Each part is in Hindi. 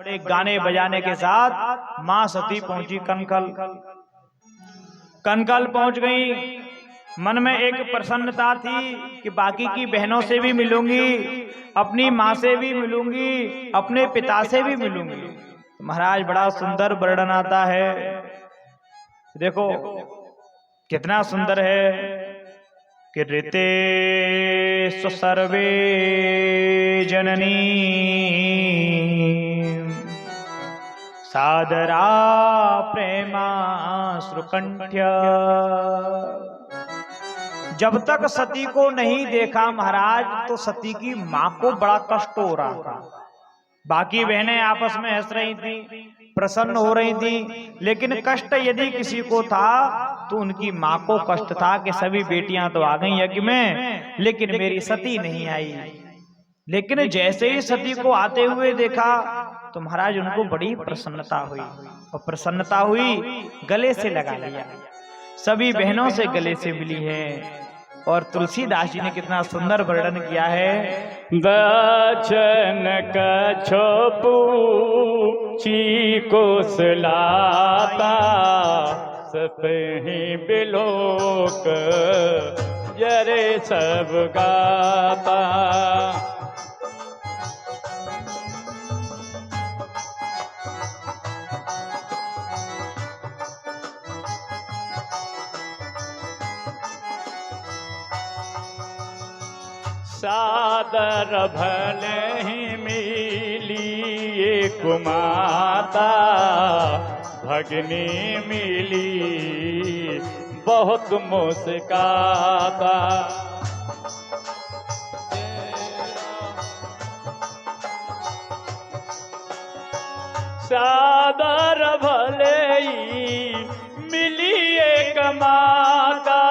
बड़े गाने बजाने के साथ माँ सती पहुंची कनकल। कनकल पहुंच गई। मन में एक प्रसन्नता थी कि बाकी की बहनों से भी मिलूंगी, अपनी माँ से भी मिलूंगी, अपने पिता से भी मिलूंगी। तो महाराज बड़ा सुंदर वर्णन आता है, देखो कितना सुंदर है कि ऋते सर्वे जननी सादरा प्रेमा श्रुकंठ्य। जब तक सती को नहीं देखा महाराज तो सती की मां को बड़ा कष्ट हो रहा था। बाकी बहनें आपस में हंस रही थी, प्रसन्न हो रही थी, लेकिन कष्ट यदि किसी को था तो उनकी मां को कष्ट था कि सभी बेटियां तो आ गई यज्ञ में, लेकिन मेरी सती नहीं आई। लेकिन जैसे ही सती को आते हुए देखा तो महाराज उनको बड़ी प्रसन्नता हुई, और प्रसन्नता हुई गले से लगा लिया, सभी बहनों से गले से मिली है। और तुलसीदास जी ने कितना सुंदर वर्णन किया है, दर्शन कछपू को सलाता सपही बिलोक जरे सब गाता। सादर भले ही मिली एक माता, भगनी मिली बहुत मुस्काता। सादर भले ही मिली एक माता,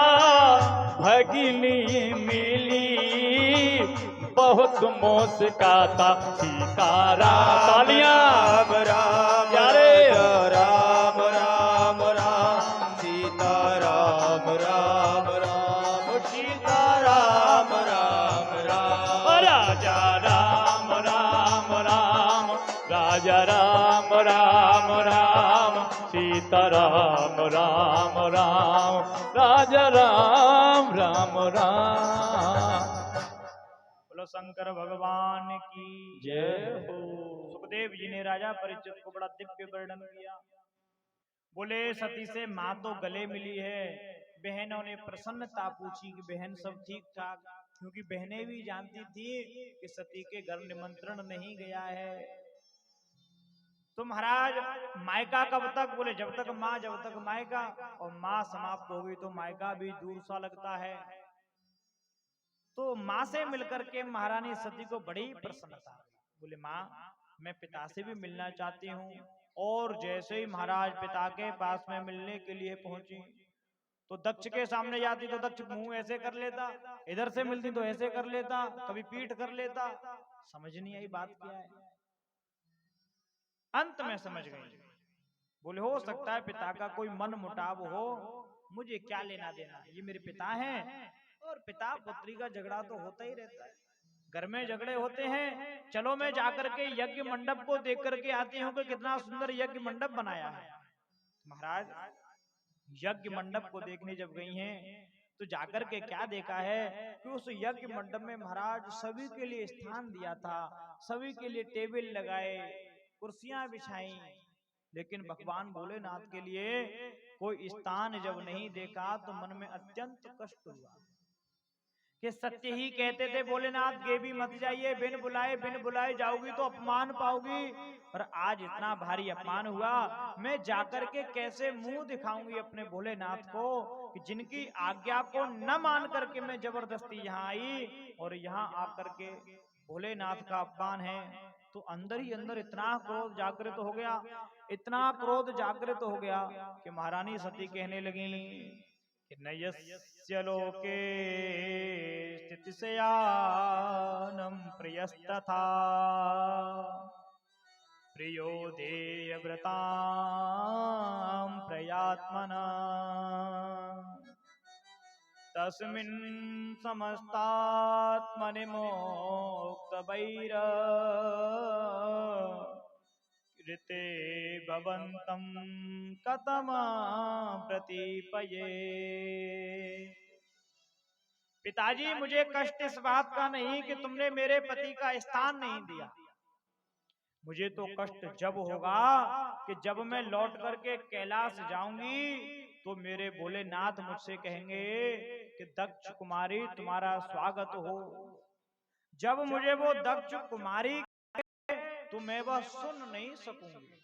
भगिनी मिली बहुत मुस्काता। सीताराम तालियां राम यारे राम राम राम सीताराम राम राम सीताराम राम राम। राजा राम राम राम राजा राम राम राम सीताराम राम राम राजा राम राम राम। बोलो शंकर भगवान की जय हो। सुखदेव जी ने राजा परीक्षित को बड़ा दिव्य वर्णन किया। बोले सती से माँ तो गले मिली है। बहनों ने प्रसन्नता पूछी कि बहन सब ठीक ठाक, क्योंकि बहनें भी जानती थी कि सती के घर निमंत्रण नहीं गया है। तो महाराज मायका कब तक? बोले जब तक माँ जब तक मायका, और माँ समाप्त हो गई तो मायका भी दूर सा लगता है। तो माँ से मिलकर के महारानी सती को बड़ी प्रसन्नता। बोले माँ मैं पिता से भी मिलना चाहती हूँ। और जैसे ही महाराज पिता के पास में मिलने के लिए पहुंची तो दक्ष के सामने जाती तो दक्ष मुंह ऐसे कर लेता, इधर से मिलती तो ऐसे कर लेता, कभी पीठ कर लेता। समझ नहीं आई बात क्या है। अंत में समझ गई। बोले हो सकता है पिता का कोई मन मुटाव हो, मुझे क्या लेना देना, ये मेरे पिता हैं। और पिता पुत्री का झगड़ा तो होता ही रहता है, घर में झगड़े होते हैं। चलो मैं जाकर के यज्ञ मंडप को देख करके आती हूँ कि कितना सुंदर यज्ञ मंडप बनाया है। महाराज यज्ञ मंडप को देखने जब गई हैं तो जाकर के क्या देखा है कि उस यज्ञ मंडप में महाराज सभी के लिए स्थान दिया था, सभी के लिए टेबल लगाए, कुर्सियां बिछाई, लेकिन भगवान भोलेनाथ के लिए कोई स्थान जब नहीं देखा तो मन में अत्यंत कष्ट हुआ कि सत्य ही कहते थे भोलेनाथ गे भी मत जाइए, बिन बुलाए जाओगी तो अपमान पाओगी। और आज इतना भारी अपमान हुआ, मैं जाकर के कैसे मुंह दिखाऊंगी अपने भोलेनाथ को कि जिनकी आज्ञा को न मान करके मैं जबरदस्ती यहाँ आई और यहाँ आकर के भोलेनाथ का अपमान है। तो अंदर ही अंदर इतना क्रोध जागृत हो गया, इतना क्रोध जागृत हो गया कि महारानी सती कहने लगी कि नयस्य लोके स्थितिशयानं प्रियस्तथा प्रियो देयव्रतां प्रयात्मना तस्मिन् समस्तात्मनि मोक्तवैर ऋते भवन्तं कथम प्रतीपये। पिताजी, मुझे कष्ट इस बात का नहीं कि तुमने मेरे पति का स्थान नहीं दिया, मुझे तो कष्ट जब होगा कि जब मैं लौट करके कैलाश जाऊंगी तो मेरे भोलेनाथ मुझसे कहेंगे कि दक्ष कुमारी तुम्हारा स्वागत हो। जब मुझे वो दक्ष कुमारी तो मैं वह सुन नहीं सकूंगी,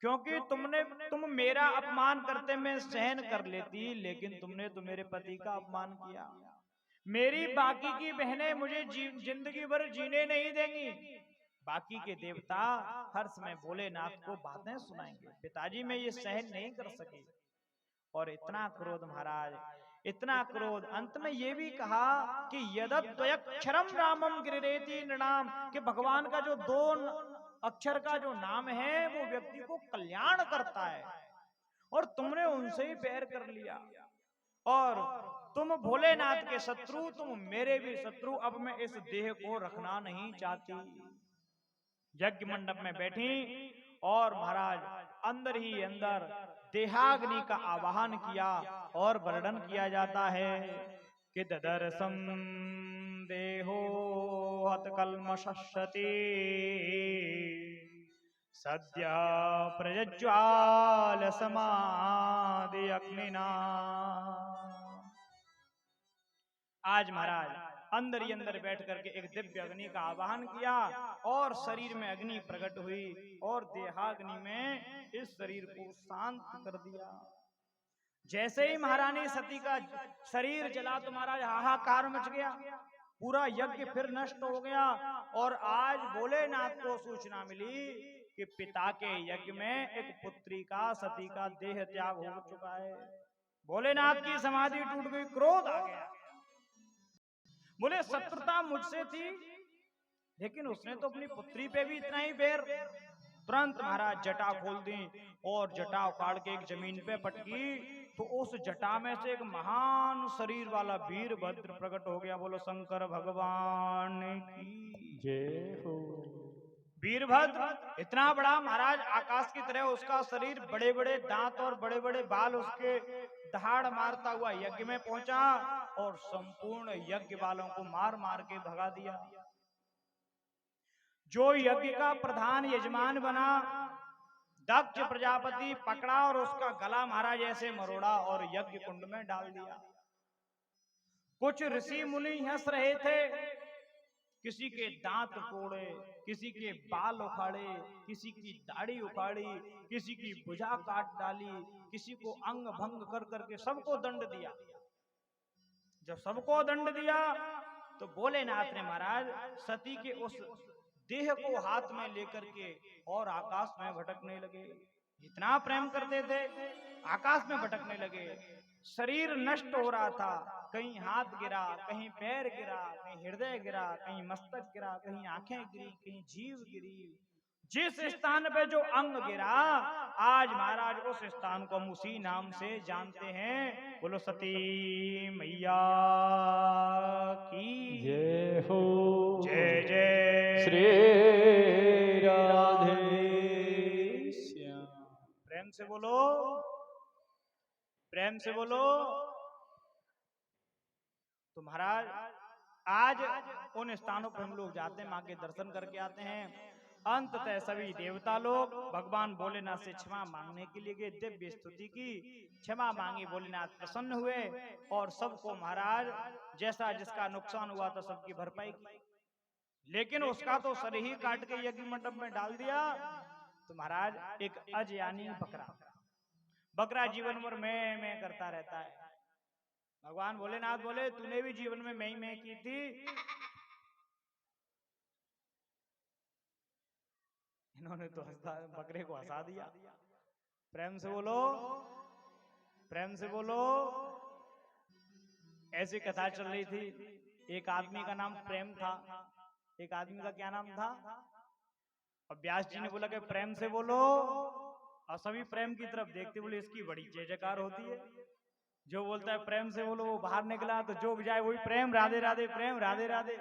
क्योंकि तुम मेरा अपमान करते मैं सहन कर लेती, लेकिन तुमने तो मेरे पति का अपमान किया। मेरी बाकी की बहनें मुझे जिंदगी भर जीने नहीं देंगी, बाकी के देवता हर समय भोलेनाथ को बातें सुनाएंगे। पिताजी, मैं ये सहन नहीं कर सकी। और इतना क्रोध महाराज, इतना क्रोध, अंत में ये भी कहा कि यदद्वयक्षरम रामम गिरिरेति नृणाम, कि भगवान का जो 2 अक्षर का जो नाम है वो व्यक्ति को कल्याण करता है, और तुमने उनसे ही बैर कर लिया, और तुम भोलेनाथ के शत्रु, तुम मेरे भी शत्रु। अब मैं इस देह को रखना नहीं चाहती। यज्ञ मंडप में बैठी और महाराज अंदर ही अंदर देहाग्नि का आवाहन किया, और वर्णन किया जाता है कि ददर्शम देहो हतकल्मषति सद्य प्रज्ज्वाल समाधि अग्निना। आज महाराज अंदर ही अंदर बैठ करके एक दिव्य अग्नि का आवाहन किया, और शरीर में अग्नि प्रकट हुई, और देहाग्नि में इस शरीर को शांत कर दिया। जैसे ही महारानी सती का शरीर जला तो महाराज हाहाकार मच गया, पूरा यज्ञ फिर नष्ट हो गया। और आज भोलेनाथ को सूचना मिली कि पिता के यज्ञ में एक पुत्री का, सती का देह त्याग हो चुका है। भोलेनाथ की समाधि टूट गई, क्रोध आ गया। बोले शत्रुता मुझसे थी, लेकिन उसने तो अपनी पुत्री पे भी इतना ही बैर। तुरंत महाराज जटा खोल दी, और जटा उखाड़ के एक जमीन पे पटकी, तो उस जटा में से एक महान शरीर वाला वीरभद्र प्रकट हो गया। बोलो शंकर भगवान की जय हो। वीरभद्र इतना बड़ा महाराज, आकाश की तरह उसका शरीर, बड़े बड़े दांत और बड़े बड़े बाल, उसके दहाड़ मारता हुआ यज्ञ में पहुंचा, और संपूर्ण यज्ञ वालों को मार मार के भगा दिया। जो यज्ञ का प्रधान यजमान बना, दक्ष प्रजापति पकड़ा, और उसका गला महाराज ऐसे मरोड़ा और यज्ञ कुंड में डाल दिया। कुछ ऋषि मुनि हंस रहे थे, किसी के दांत तोड़े, किसी के बाल उखाड़े, किसी की दाढ़ी उखाड़ी, किसी की भुजा काट डाली, किसी को अंग भंग कर करके सबको दंड दिया। जब सबको दंड दिया तो भोलेनाथ ने महाराज सती के उस देह को हाथ में लेकर के और आकाश में भटकने लगे। इतना प्रेम करते थे, आकाश में भटकने लगे। शरीर नष्ट हो रहा था, कहीं हाथ गिरा, कहीं पैर गिरा, कहीं हृदय गिरा, कहीं मस्तक गिरा, कहीं आंखें गिरी, कहीं जीभ गिरी। जिस स्थान पे जो अंग गिरा, आज महाराज उस स्थान को हम उसी नाम से जानते हैं। बोलो सती मैया की जय हो। जय जय श्री राधे श्याम। प्रेम से बोलो, प्रेम से बोलो। तो महाराज आज उन स्थानों पर हम लोग जाते हैं, माँ के दर्शन करके आते हैं। अंततः सभी देवता लोग भगवान भोलेनाथ से क्षमा मांगने के लिए गए, दिव्य स्तुति की, क्षमा मांगी, भोलेनाथ प्रसन्न हुए, और सबको महाराज जैसा जिसका नुकसान हुआ था सबकी भरपाई की। लेकिन उसका तो सर ही काट के यज्ञ मंडप में डाल दिया। तो महाराज एक अज यानी बकरा जीवन भर मैं करता रहता है। भगवान भोलेनाथ बोले, तूने भी जीवन में मैं की थी। इन्होंने तो बकरे को हंसा दिया। प्रेम से बोलो, प्रेम से बोलो। ऐसी कथा चल रही थी। एक आदमी का नाम प्रेम था। एक आदमी का क्या नाम था? और व्यास जी ने बोला कि प्रेम से बोलो, और सभी प्रेम की तरफ देखते बोले इसकी बड़ी जय जयकार होती है। जो बोलता है प्रेम से बोलो, वो बाहर निकला तो जो जाए वही प्रेम, राधे राधे, प्रेम राधे राधे।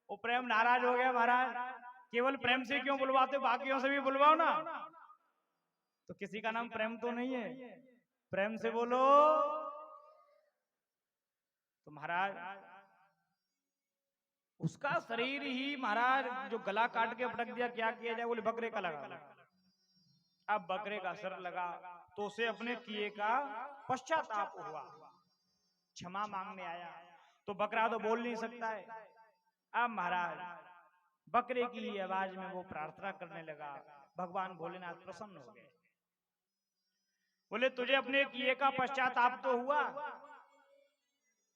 वो प्रेम नाराज हो गया महाराज। केवल प्रेम से क्यों बुलवाते हो, बाकियों से भी बुलवाओ ना। तो किसी का नाम प्रेम तो नहीं है, प्रेम से बोलो। तो महाराज उसका शरीर ही महाराज जो गला काट के पटक दिया, क्या किया जाए, बोले बकरे का लगा लो। अब बकरे का सिर लगा तो उसे अपने किए का पश्चाताप हुआ, क्षमा मांगने आया। तो बकरा तो बोल नहीं सकता है। अब महाराज बकरे की आवाज में वो प्रार्थना करने लगा। भगवान भोलेनाथ प्रसन्न हो गए, बोले तुझे अपने किए का पश्चाताप तो हुआ,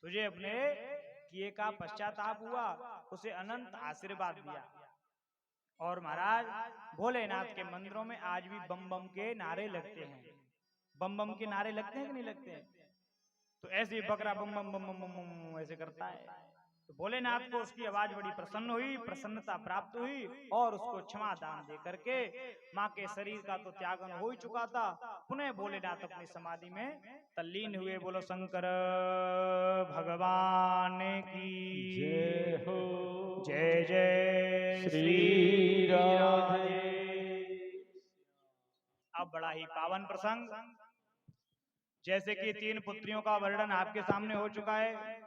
तुझे अपने किए का पश्चाताप हुआ। उसे अनंत आशीर्वाद दिया। और महाराज भोलेनाथ के मंदिरों में आज भी बम बम के नारे लगते हैं। बम बम के नारे लगते हैं कि नहीं लगते हैं? तो ऐसे ही बकरा बम बम बम बम बम बम ऐसे करता है। तो भोलेनाथ को उसकी आवाज बड़ी प्रसन्न हुई, प्रसन्नता प्राप्त हुई और उसको क्षमा दान दे करके माँ के शरीर का तो त्यागन हो ही चुका था। पुनः भोलेनाथ अपनी समाधि में तल्लीन हुए। बोलो शंकर भगवान की जय हो। जय जय श्री राधे। अब बड़ा ही पावन प्रसंग, जैसे कि 3 पुत्रियों का वर्णन आपके सामने हो चुका है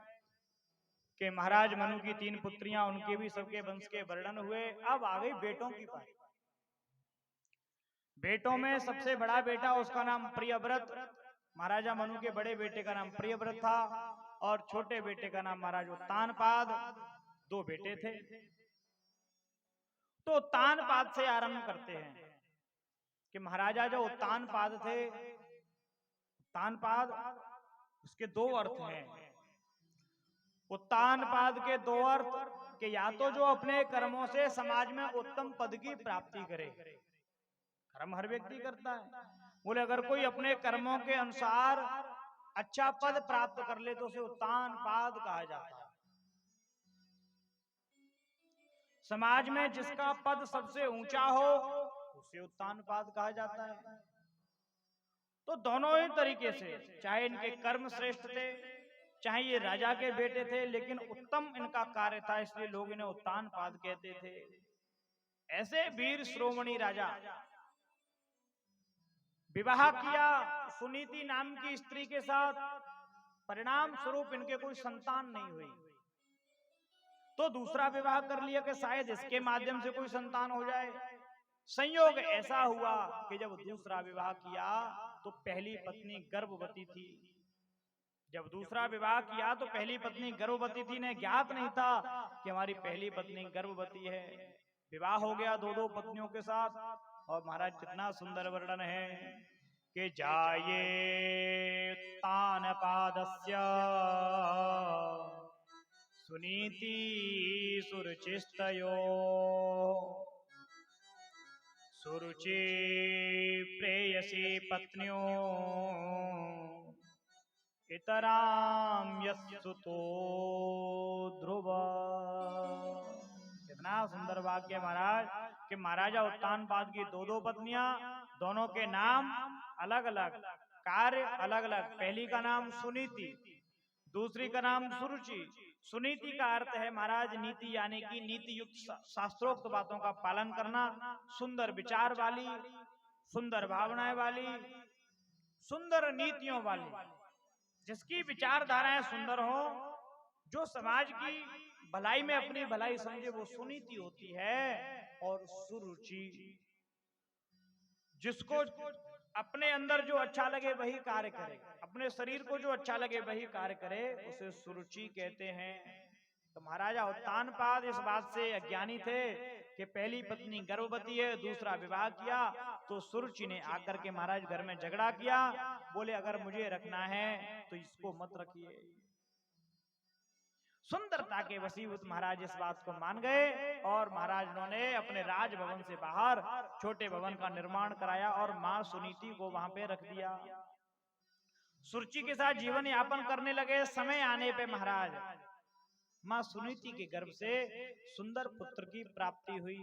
कि महाराज मनु की 3 पुत्रियां, उनके भी सबके वंश के वर्णन हुए। अब आ गई बेटों की बात। बेटों में सबसे बड़ा बेटा, उसका नाम प्रियव्रत। महाराजा मनु के बड़े बेटे का नाम प्रियव्रत था और छोटे बेटे का नाम महाराज उत्तानपाद। 2 बेटे थे। तो उत्तानपाद से आरंभ करते हैं कि महाराजा जो उत्तानपाद थे, उत्तानपाद उसके 2 अर्थ हैं। उत्तानपाद के 2 अर्थ कि या तो जो अपने कर्मों से समाज में उत्तम पद की प्राप्ति करे, कर्म हर व्यक्ति करता है। बोले अगर कोई अपने कर्मों के अनुसार अच्छा पद प्राप्त कर ले तो उसे उत्तानपाद कहा जाता है। समाज में जिसका पद सबसे ऊंचा हो उसे उत्तानपाद कहा जाता है। तो दोनों ही तरीके से, चाहे इनके कर्म श्रेष्ठ थे, चाहे ये राजा के बेटे थे, लेकिन उत्तम इनका कार्य था, इसलिए लोग इन्हें उत्तानपाद कहते थे। ऐसे वीर श्रोमणी राजा विवाह किया सुनीति नाम की स्त्री के साथ, परिणाम स्वरूप इनके कोई संतान नहीं हुई। तो दूसरा विवाह कर लिया कि शायद इसके माध्यम से कोई संतान हो जाए। संयोग ऐसा हुआ कि जब दूसरा विवाह किया तो पहली पत्नी गर्भवती थी। जब दूसरा विवाह किया तो पहली पत्नी गर्भवती थी, ने ज्ञात नहीं था कि हमारी पहली पत्नी गर्भवती है। विवाह हो गया 2-2 पत्नियों के साथ। और महाराज कितना सुंदर वर्णन है कि जाये उत्तानपादस्य सुनीति सुरुचिस्तयो सुरुचि प्रेयसी पत्न्यों इतराम यस्सुतो ध्रुव। कितना सुंदर वाक्य महाराज कि महाराजा उत्तानपाद की 2-2 पत्नियां, दोनों के नाम अलग अलग, कार्य अलग अलग। पहली का नाम सुनीति, दूसरी का नाम सुरुचि। सुनीति का अर्थ है महाराज नीति, यानी कि नीति युक्त शास्त्रोक्त बातों का पालन करना, सुंदर विचार वाली, सुंदर भावनाएं वाली, सुंदर नीतियों वाली, जिसकी विचारधाराएं सुंदर हो, जो समाज की भलाई में अपनी भलाई समझे, वो सुनीति होती है। और सुरुचि, जिसको अपने अंदर जो अच्छा लगे वही कार्य करे, अपने शरीर को जो अच्छा लगे वही कार्य करे, उसे सुरुचि कहते हैं। तो महाराजा उत्तानपाद इस बात से अज्ञानी थे कि पहली पत्नी गर्भवती है, दूसरा विवाह किया। तो सुरुचि ने आकर के महाराज घर में झगड़ा किया। बोले अगर मुझे रखना है तो इसको मत रखिए। सुंदरता के वसीभूत महाराज इस बात को मान गए और महाराज ने अपने राजभवन से बाहर छोटे भवन का निर्माण कराया और मां सुनीति को वहां पे रख दिया। सुरुचि के साथ जीवन यापन करने लगे। समय आने पे महाराज मां सुनीति के गर्भ से सुंदर पुत्र की प्राप्ति हुई।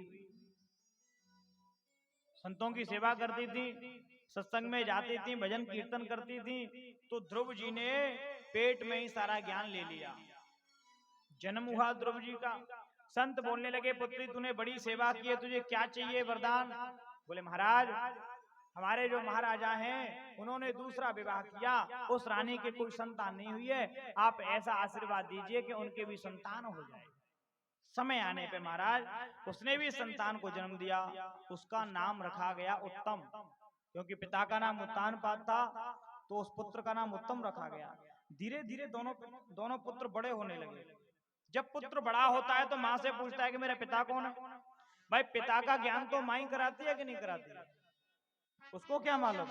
संतों की सेवा करती थी, सत्संग में जाती थी, भजन कीर्तन करती थी। तो ध्रुव जी ने पेट में ही सारा ज्ञान ले लिया। जन्म हुआ ध्रुव जी का। संत बोलने लगे, पुत्री तूने बड़ी सेवा की है, तुझे क्या चाहिए वरदान? बोले महाराज हमारे जो महाराजा हैं उन्होंने दूसरा विवाह किया, उस रानी के कोई संतान नहीं हुई है, आप ऐसा आशीर्वाद दीजिए कि उनके भी संतान हो जाए। समय आने पे महाराज उसने भी संतान को जन्म दिया, उसका नाम रखा गया उत्तम, क्योंकि पिता का नाम उत्तानपाद था तो उस पुत्र का नाम उत्तम रखा गया। धीरे धीरे दोनों पुत्र बड़े होने लगे। जब पुत्र बड़ा होता है तो माँ से पूछता है कि मेरा पिता कौन है। भाई पिता का ज्ञान तो माँ ही कराती है कि नहीं कराती है? उसको क्या मालूम,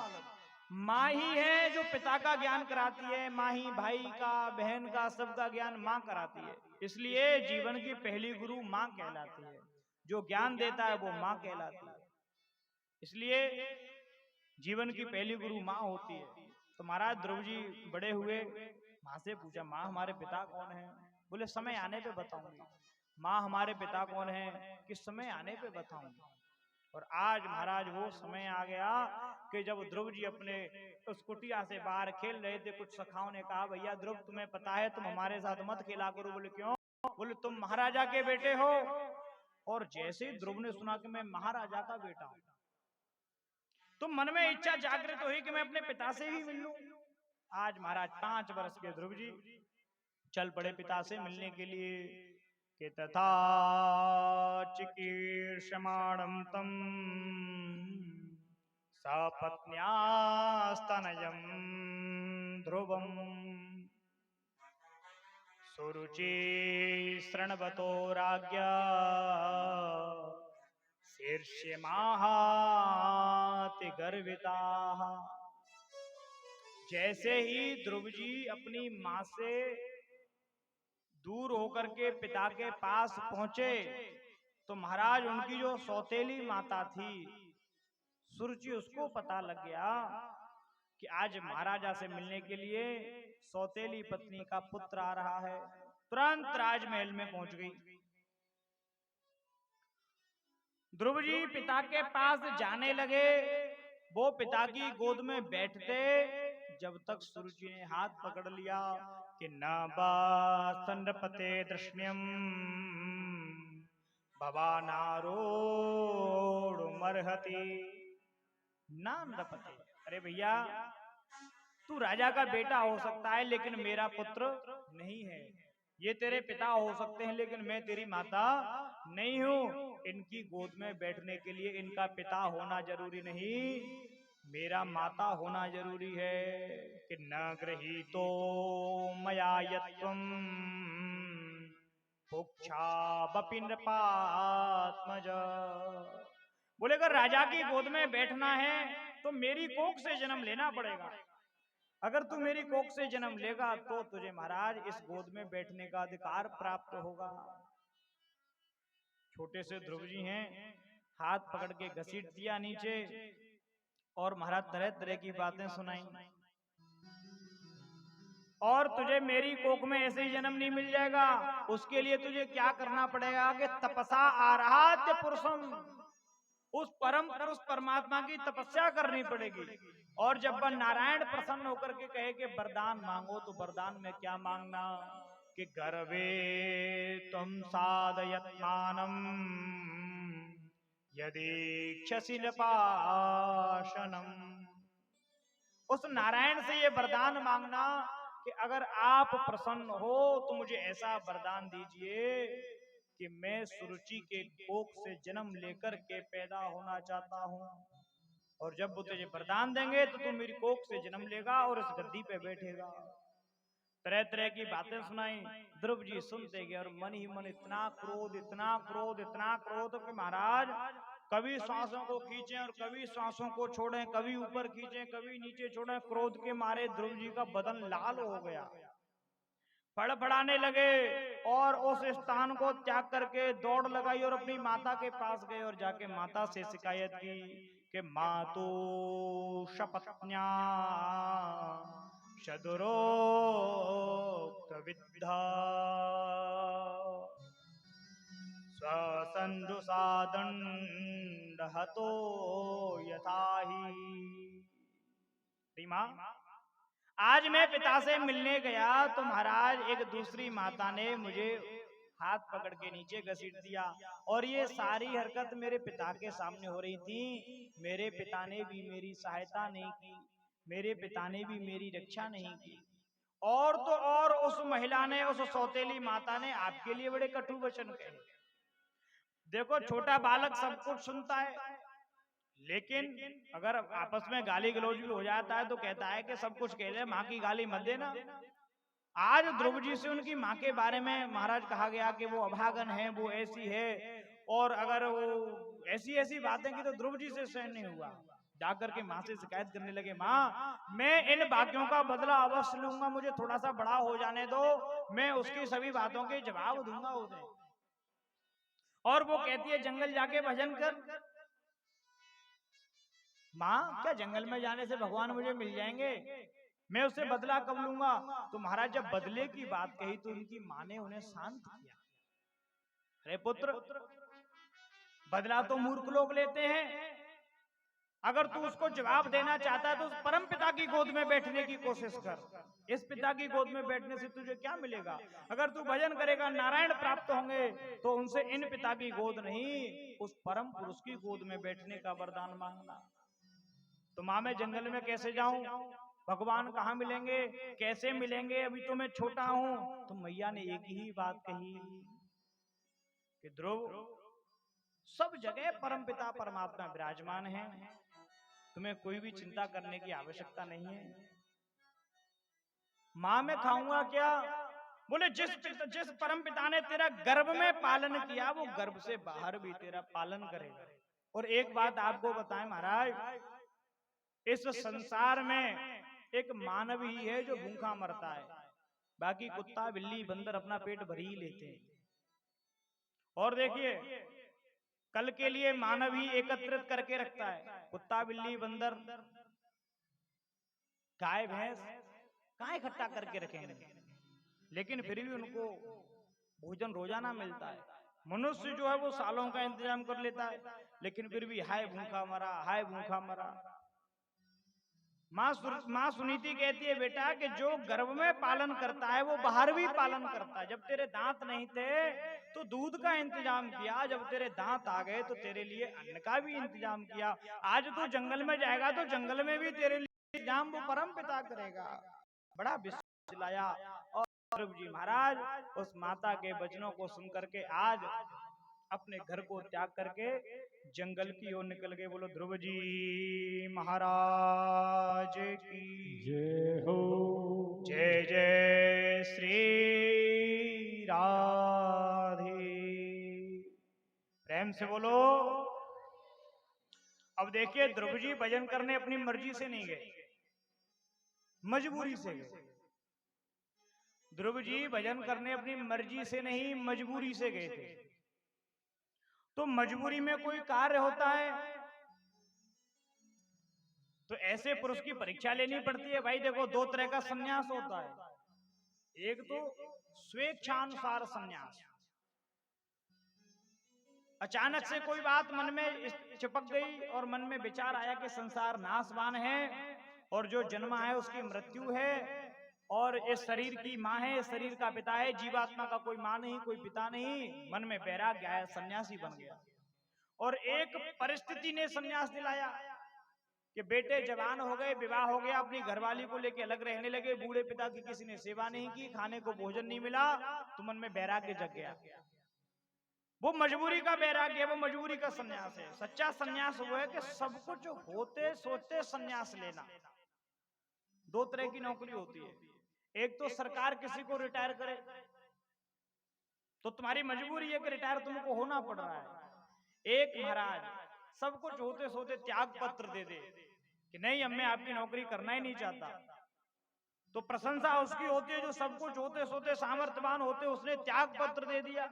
माँ ही है जो पिता का ज्ञान कराती है। माँ ही भाई का, बहन का, सबका ज्ञान माँ कराती है। इसलिए जीवन की पहली गुरु माँ कहलाती है, जो ज्ञान देता है वो माँ कहलाती है। इसलिए जीवन की पहली गुरु माँ होती है। तो महाराज ध्रुव जी बड़े हुए, माँ से पूछा माँ हमारे पिता कौन है? बोले समय आने पे बताऊंगी। माँ हमारे पिता कौन है किस समय आने पे बताऊंगी। और आज महाराज वो समय आ गया कि जब ध्रुव जी अपने उस कुटिया से बाहर खेल रहे थे, कुछ सखाओं ने कहा भैया ध्रुव तुम्हें पता है तुम हमारे साथ मत खेला करो। बोले क्यों? बोले तुम महाराजा के बेटे हो। और जैसे ही ध्रुव ने सुना कि मैं महाराजा का बेटा हूं, तो मन में इच्छा जागृत हुई कि मैं अपने पिता से ही मिल लूं। आज महाराज 5 वर्ष के ध्रुव जी चल पड़े पिता से मिलने के लिए कि तथा चिकीर्षमाणं तम सपत्न्यास्तनयं ध्रुवं सुरुचि शृण्वतो राज्ञा शीर्ष्यमाहाति गर्विताः। जैसे ही ध्रुव जी अपनी मां से दूर होकर के पिता के पास पहुंचे तो महाराज उनकी जो सौतेली माता थी सुरुचि, उसको पता लग गया कि आज महाराजा से मिलने के लिए सौतेली पत्नी का पुत्र आ रहा है। तुरंत राजमहल में पहुंच गई। ध्रुव जी पिता के पास जाने लगे। वो पिता की गोद में बैठते जब तक सुरुचि ने हाथ पकड़ लिया कि न बासंडपते दृष्ण्यम भवानारोड़ुमर्हति ना नृपते। अरे भैया तू राजा का बेटा हो सकता है लेकिन मेरा पुत्र नहीं है। ये तेरे पिता हो सकते हैं लेकिन मैं तेरी माता नहीं हूं। इनकी गोद में बैठने के लिए इनका पिता होना जरूरी नहीं, मेरा माता होना जरूरी है। कि न गृहीतो मया यत्वं पुक्षा नृपात्मज। बोले अगर राजा की गोद में बैठना है तो मेरी कोख से जन्म लेना पड़ेगा। अगर तू मेरी कोख से जन्म लेगा तो तुझे महाराज इस गोद में बैठने का अधिकार प्राप्त होगा। छोटे से ध्रुव जी हैं, हाथ पकड़ के घसीट दिया नीचे और महाराज तरह तरह की बातें सुनाई। और तुझे मेरी कोख में ऐसे ही जन्म नहीं मिल जाएगा, उसके लिए तुझे क्या करना पड़ेगा कि तपसा आराध्य पुरुषम, उस परम पुरुष परमात्मा की तपस्या करनी पड़ेगी। और जब वह नारायण प्रसन्न होकर के कहे कि वरदान मांगो तो वरदान में क्या मांगना कि गर्वे तुम साधयत्मानम यदीक्षसि नृपाशनम। उस नारायण से ये वरदान मांगना कि अगर आप प्रसन्न हो तो मुझे ऐसा वरदान दीजिए कि मैं सुरुचि के कोख से जन्म लेकर के पैदा होना चाहता हूं। और जब वो तुझे वरदान देंगे तो तू मेरी कोख से जन्म लेगा और इस गद्दी पे बैठेगा। तरह तरह की बातें सुनाई। ध्रुव जी सुनते गए और मन ही मन इतना क्रोध, इतना क्रोध, इतना क्रोध कि महाराज कभी सांसों को खींचें और कभी सांसों को छोड़ें, कभी ऊपर खींचें कभी नीचे छोड़ें। क्रोध के मारे ध्रुव जी का बदन लाल हो गया, फड़फड़ाने लगे और उस स्थान को त्याग करके दौड़ लगाई और अपनी माता के पास गए और जाके माता से शिकायत की कि मातु शपथन्या शदुरोक्त विद्धा स्वसंदुषादंड हतो यथाहि। मां आज मैं पिता से मिलने गया तो महाराज एक दूसरी माता ने मुझे हाथ पकड़ के नीचे घसीट दिया। और ये सारी हरकत मेरे पिता के सामने हो रही थी। मेरे पिता ने भी मेरी सहायता नहीं की, मेरे पिता ने भी मेरी रक्षा नहीं की। और तो और उस महिला ने, उस सौतेली माता ने आपके लिए बड़े कटु वचन कहे। देखो, छोटा बालक सब कुछ सुनता है, लेकिन अगर आपस में गाली गलौज भी हो जाता है तो कहता है कि सब कुछ कह ले, माँ की गाली मत देना। आज ध्रुव जी से उनकी माँ के बारे में महाराज कहा गया कि वो अभागन है, वो ऐसी है, और अगर वो ऐसी ऐसी बातें की तो ध्रुव जी से सहन नहीं हुआ। जाकर के माँ से शिकायत करने लगे, माँ मैं इन बातों का बदला अवश्य लूंगा, मुझे थोड़ा सा बड़ा हो जाने दो, मैं उसकी सभी बातों के जवाब दूंगा उसे। और वो कहती है जंगल जाके भजन कर। माँ, क्या जंगल में जाने से भगवान मुझे मिल जाएंगे? मैं उससे बदला कब लूंगा? तो महाराज जब बदले की बात कही तो उनकी माँ ने उन्हें शांत किया। अरे पुत्र, बदला तो मूर्ख लोग लेते हैं। अगर तू उसको जवाब देना चाहता है तो उस परम पिता की गोद में बैठने की कोशिश कर। इस पिता की गोद में बैठने से तुझे क्या मिलेगा? अगर तू भजन करेगा नारायण प्राप्त होंगे, तो उनसे इन पिता की गोद नहीं, उस परम पुरुष की गोद में बैठने का वरदान मांगना। तो माँ मैं जंगल में कैसे जाऊं? भगवान कहाँ मिलेंगे, कैसे मिलेंगे? अभी तो मैं छोटा हूं। तो मैया ने एक ही बात कही कि ध्रुव, सब जगह परमपिता परमात्मा विराजमान है, तुम्हें कोई भी चिंता करने की आवश्यकता नहीं है। माँ मैं खाऊंगा क्या? बोले जिस परम पिता ने तेरा गर्भ में पालन किया, वो गर्भ से बाहर भी तेरा पालन करेगा। और एक बात आपको बताएं महाराज, इस संसार में एक मानव ही है जो भूखा मरता है, बाकी कुत्ता बिल्ली बंदर अपना पेट भर ही लेते हैं। और देखिए, कल के लिए मानव ही एकत्रित करके रखता है। कुत्ता बिल्ली बंदर गाय भैंस कहाँ इकट्ठा करके रखेंगे? लेकिन फिर भी उनको भोजन रोजाना मिलता है। मनुष्य जो है वो सालों का इंतजाम कर लेता है, लेकिन फिर भी हाय भूखा मरा, हाय भूखा मरा। माँ सुनीति कहती है बेटा कि जो गर्भ में पालन करता है वो बाहर भी पालन करता है। जब तेरे दांत नहीं थे तो दूध का इंतजाम किया, जब तेरे दांत आ गए तो तेरे लिए अन्न का भी इंतजाम किया। आज तू जंगल में जाएगा तो जंगल में भी तेरे लिए इंतजाम वो परम पिता करेगा। बड़ा विश्वास दिलाया। और ध्रुव जी महाराज उस माता के वचनों को सुन करके आज अपने घर को त्याग करके जंगल की ओर निकल गए। बोलो ध्रुव जी महाराज की जय हो। जय जय श्री राधे। प्रेम से बोलो। अब देखिए, ध्रुव जी भजन करने अपनी मर्जी से नहीं गए, मजबूरी से गए। ध्रुव जी भजन करने अपनी मर्जी से नहीं, मजबूरी से गए थे। तो मजबूरी में कोई कार्य होता है तो ऐसे पुरुष की परीक्षा लेनी पड़ती है। भाई देखो, दो तरह का सन्यास होता है। एक तो स्वेच्छानुसार सन्यास, अचानक से कोई बात मन में चिपक गई और मन में विचार आया कि संसार नाशवान है और जो जन्मा है उसकी मृत्यु है, और इस शरीर की माँ है, इस शरीर का पिता है, जीवात्मा का कोई माँ नहीं, कोई पिता नहीं। मन में वैराग्य आया, सन्यासी बन गया। और एक परिस्थिति ने सन्यास दिलाया कि बेटे जवान हो गए, विवाह हो गया, अपनी घरवाली को लेके अलग रहने लगे, बूढ़े पिता की किसी ने सेवा नहीं की, खाने को भोजन नहीं मिला, तो मन में वैराग्य जग गया। वो मजबूरी का वैराग्य है, वो मजबूरी का सन्यास है। सच्चा सन्यास वो है कि सब कुछ होते सोचते सन्यास लेना। दो तरह की नौकरी होती है। एक तो सरकार किसी को रिटायर करे तो तुम्हारी मजबूरी है कि रिटायर तुमको होना पड़ रहा है। एक महाराज सब कुछ होते सोते त्याग पत्र दे दे कि नहीं, अब मैं आपकी नौकरी करना ही नहीं चाहता, तो प्रशंसा उसकी होती है जो सब कुछ होते सोते सामर्थ्यवान होते उसने त्याग पत्र दे दिया।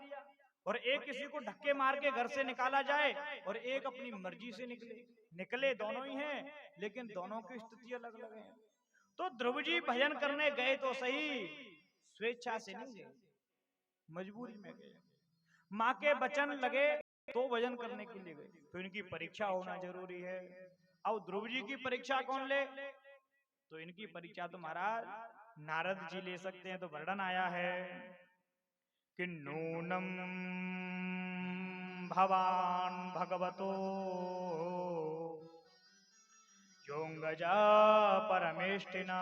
और एक किसी को धक्के मार के घर से निकाला जाए और एक अपनी मर्जी से निकले दोनों ही हैं, लेकिन दोनों की स्थिति अलग अलग है। तो ध्रुव जी भजन करने गए तो सही, स्वेच्छा से नहीं गए, मजबूरी में गए। माँ के वचन लगे तो भजन करने के लिए गए, तो इनकी परीक्षा होना जरूरी है। अब ध्रुव जी की परीक्षा कौन ले? तो इनकी परीक्षा तो महाराज नारद जी ले सकते हैं। तो वर्णन आया है किन्नूनं भवान् भगवतो योऽङ्गजा परमेष्ठिना